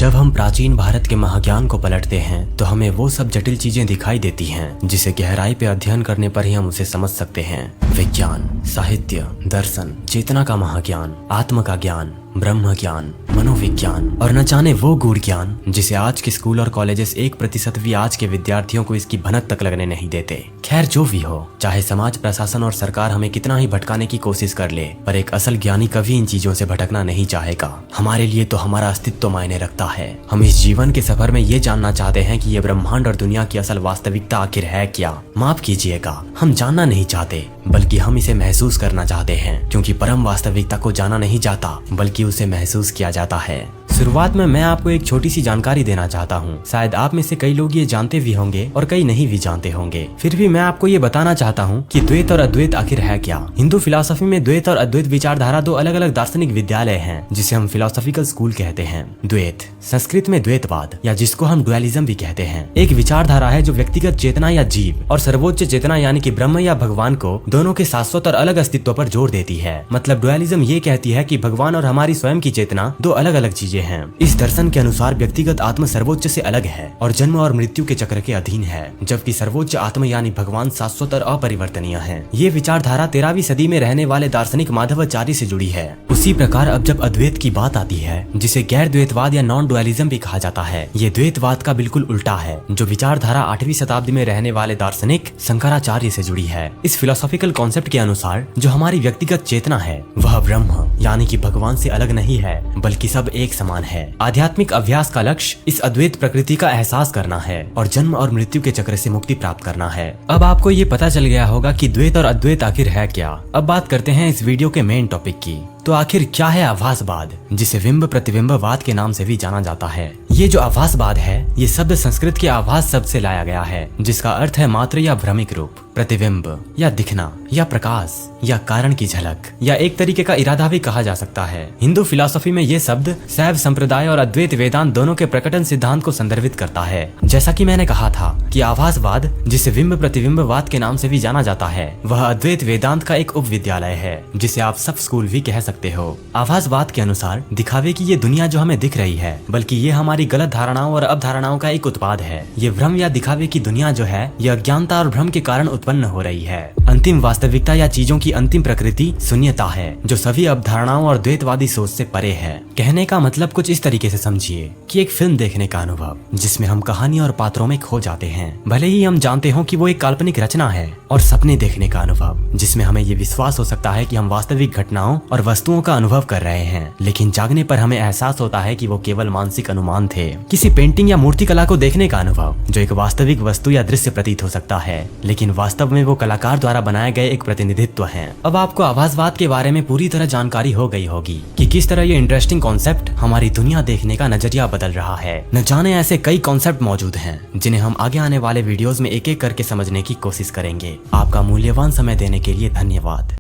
जब हम प्राचीन भारत के महाज्ञान को पलटते हैं तो हमें वो सब जटिल चीजें दिखाई देती हैं जिसे गहराई पे अध्ययन करने पर ही हम उसे समझ सकते हैं। विज्ञान, साहित्य, दर्शन, चेतना का महाज्ञान, आत्म का ज्ञान, ब्रह्म ज्ञान, मनोविज्ञान और न जाने वो गूढ़ ज्ञान जिसे आज के स्कूल और कॉलेजेस 1% भी आज के विद्यार्थियों को इसकी भनक तक लगने नहीं देते। खैर जो भी हो, चाहे समाज, प्रशासन और सरकार हमें कितना ही भटकाने की कोशिश कर ले, पर एक असल ज्ञानी कभी इन चीजों से भटकना नहीं चाहेगा। हमारे लिए तो हमारा अस्तित्व मायने रखता है। हम इस जीवन के सफर में ये जानना चाहते हैं कि ये ब्रह्मांड और दुनिया की असल वास्तविकता आखिर है क्या। माफ कीजिएगा, हम जानना नहीं चाहते बल्कि हम इसे महसूस करना चाहते हैं, क्योंकि परम वास्तविकता को जाना नहीं जाता बल्कि उसे महसूस किया जाता है। शुरुआत में मैं आपको एक छोटी सी जानकारी देना चाहता हूँ। शायद आप में से कई लोग ये जानते भी होंगे और कई नहीं भी जानते होंगे, फिर भी मैं आपको ये बताना चाहता हूँ कि द्वैत और अद्वैत आखिर है क्या। हिंदू फिलॉसफी में द्वैत और अद्वैत विचारधारा दो अलग अलग दार्शनिक विद्यालय हैं जिसे हम फिलोसॉफिकल स्कूल कहते हैं। द्वैत संस्कृत में द्वैतवाद या जिसको हम डुअलिज्म भी कहते हैं, एक विचारधारा है जो व्यक्तिगत चेतना या जीव और सर्वोच्च चेतना यानी कि ब्रह्म या भगवान को दोनों के शाश्वत और अलग अस्तित्व पर जोर देती है। मतलब डुअलिज्म ये कहती है कि भगवान और हमारी स्वयं की चेतना दो अलग अलग चीजें हैं। इस दर्शन के अनुसार व्यक्तिगत आत्मा सर्वोच्च से अलग है और जन्म और मृत्यु के चक्र के अधीन है, जबकि सर्वोच्च आत्मा यानी भगवान शाश्वत और अपरिवर्तनीय है। ये विचारधारा 13वीं सदी में रहने वाले दार्शनिक माधवाचार्य से जुड़ी है। उसी प्रकार अब जब अद्वैत की बात आती है, जिसे गैर द्वैतवाद या नॉन डुअलिज्म भी कहा जाता है, ये द्वैतवाद का बिल्कुल उल्टा है, जो विचारधारा 8वीं शताब्दी में रहने वाले दार्शनिक शंकराचार्य से जुड़ी है। इस फिलोसॉफिकल कॉन्सेप्ट के अनुसार जो हमारी व्यक्तिगत चेतना है वह ब्रह्म यानी कि भगवान से अलग नहीं है बल्कि सब एक समान है। आध्यात्मिक अभ्यास का लक्ष्य इस अद्वैत प्रकृति का एहसास करना है और जन्म और मृत्यु के चक्र से मुक्ति प्राप्त करना है। अब आपको ये पता चल गया होगा कि द्वैत और अद्वैत आखिर है क्या। अब बात करते हैं इस वीडियो के मेन टॉपिक की। तो आखिर क्या है आभासवाद, जिसे बिंब प्रतिबिंबवाद के नाम से भी जाना जाता है। ये जो आभासवाद है, ये शब्द संस्कृत के आभास शब्द से लाया गया है, जिसका अर्थ है मात्र या भ्रमिक रूप, प्रतिबिंब या दिखना या प्रकाश या कारण की झलक या एक तरीके का इरादा भी कहा जा सकता है। हिंदू फिलॉसफी में ये शब्द शैव संप्रदाय और अद्वैत वेदांत दोनों के प्रकटन सिद्धांत को संदर्भित करता है। जैसा कि मैंने कहा था कि आभासवाद, जिसे बिंब प्रतिबिंबवाद के नाम से भी जाना जाता है, वह अद्वैत वेदांत का एक उप विद्यालय है, जिसे आप सब स्कूल भी कह सकते हो। आभासवाद के अनुसार दिखावे की ये दुनिया जो हमें दिख रही है, बल्कि ये हमारी गलत धारणाओं और अवधारणाओं का एक उत्पाद है। ये भ्रम या दिखावे की दुनिया जो है, ये अज्ञानता और भ्रम के कारण उत्पन्न हो रही है। अंतिम वास्तविकता या चीजों की अंतिम प्रकृति शून्यता है, जो सभी अवधारणाओं और द्वैतवादी सोच से परे है। कहने का मतलब कुछ इस तरीके से समझिए कि एक फिल्म देखने का अनुभव, जिसमें हम कहानी और पात्रों में खो जाते हैं, भले ही हम जानते हो कि वो एक काल्पनिक रचना है। और सपने देखने का अनुभव, जिसमें हमें ये विश्वास हो सकता है कि हम वास्तविक घटनाओं और वस्तुओं का अनुभव कर रहे हैं, लेकिन जागने पर हमें एहसास होता है कि वो केवल मानसिक अनुमान थे। किसी पेंटिंग या मूर्ति कला को देखने का अनुभव, जो एक वास्तविक वस्तु या दृश्य प्रतीत हो सकता है, लेकिन वास्तव में वो कलाकार द्वारा बनाए गए एक प्रतिनिधित्व है। अब आपको आभासवाद के बारे में पूरी तरह जानकारी हो गई होगी कि किस तरह ये इंटरेस्टिंग कॉन्सेप्ट हमारी दुनिया देखने का नजरिया बदल रहा है। न जाने ऐसे कई कॉन्सेप्ट मौजूद हैं जिन्हें हम आगे आने वाले वीडियोस में एक एक करके समझने की कोशिश करेंगे। आपका मूल्यवान समय देने के लिए धन्यवाद।